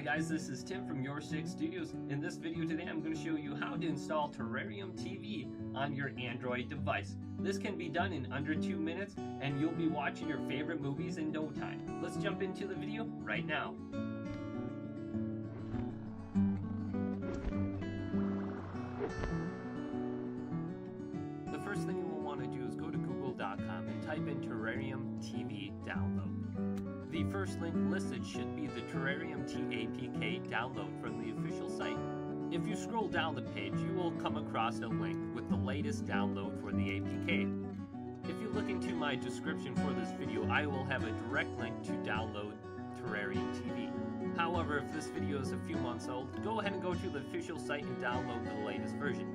Hi guys, this is Tim from YourSixStudios. In this video today I'm going to show you how to install Terrarium TV on your Android device. This can be done in under 2 minutes and you'll be watching your favorite movies in no time. Let's jump into the video right now. The first thing you will want to do is go to google.com and type in Terrarium TV download. The first link listed should be the Terrarium APK download from the official site. If you scroll down the page, you will come across a link with the latest download for the APK. If you look into my description for this video, I will have a direct link to download Terrarium TV. However, if this video is a few months old, go ahead and go to the official site and download the latest version.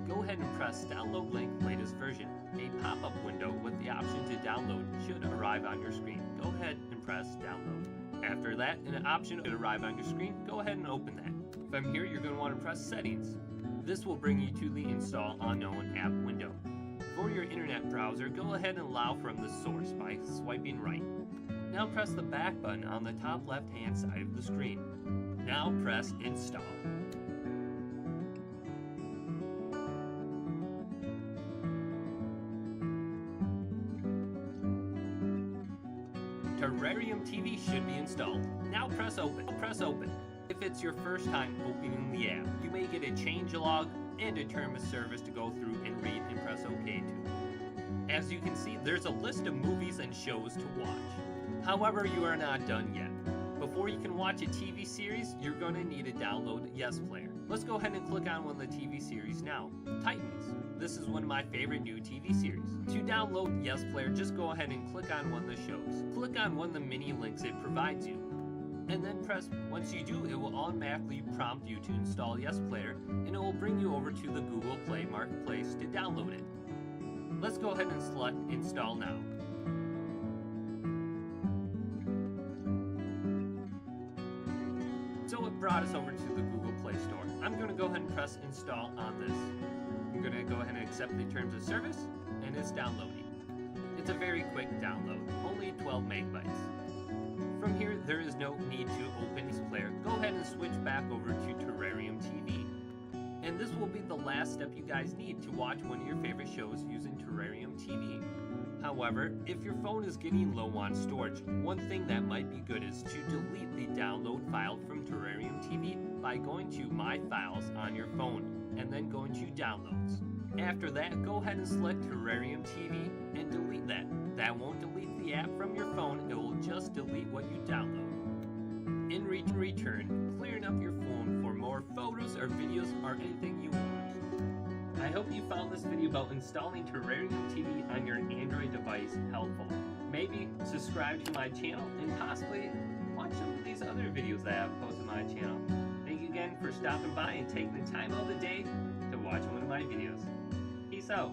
Go ahead and press download link latest version. A pop-up window with the option to download should arrive on your screen. Go ahead and press download. After that, an option should arrive on your screen. Go ahead and open that. From here, you're going to want to press settings. This will bring you to the install unknown app window. For your internet browser, go ahead and allow from the source by swiping right. Now press the back button on the top left hand side of the screen. Now press install. Terrarium TV should be installed. Now press open. If it's your first time opening the app, you may get a changelog and a term of service to go through and read and press OK to. As you can see, there's a list of movies and shows to watch. However, you are not done yet. Before you can watch a TV series, you're going to need to download Yes Player. Let's go ahead and click on one of the TV series now. Titans. This is one of my favorite new TV series. To download Yes Player, just go ahead and click on one of the shows. Click on one of the mini links it provides you. And then press, once you do, it will automatically prompt you to install Yes Player, and it will bring you over to the Google Play Marketplace to download it. Let's go ahead and select Install Now. So it brought us over to the Google Play Store. I'm going to go ahead and press Install on this. I'm going to go ahead and accept the terms of service, and it's downloading. It's a very quick download, only 12 megabytes. From here, there is no need to open this player. Go ahead and switch back over to Terrarium TV. And this will be the last step you guys need to watch one of your favorite shows using Terrarium TV. However, if your phone is getting low on storage, one thing that might be good is to delete the download file from Terrarium TV by going to My Files on your phone and then going to Downloads. After that, go ahead and select Terrarium TV and delete that. That won't delete the app from your phone, it will just delete what you download. In return, clearing up your phone for more photos or videos or anything you want. I hope you found this video about installing Terrarium TV on your Android device helpful. Maybe subscribe to my channel and possibly watch some of these other videos that I have posted on my channel. Thank you again for stopping by and taking the time of the day to watch one of my videos. Peace out.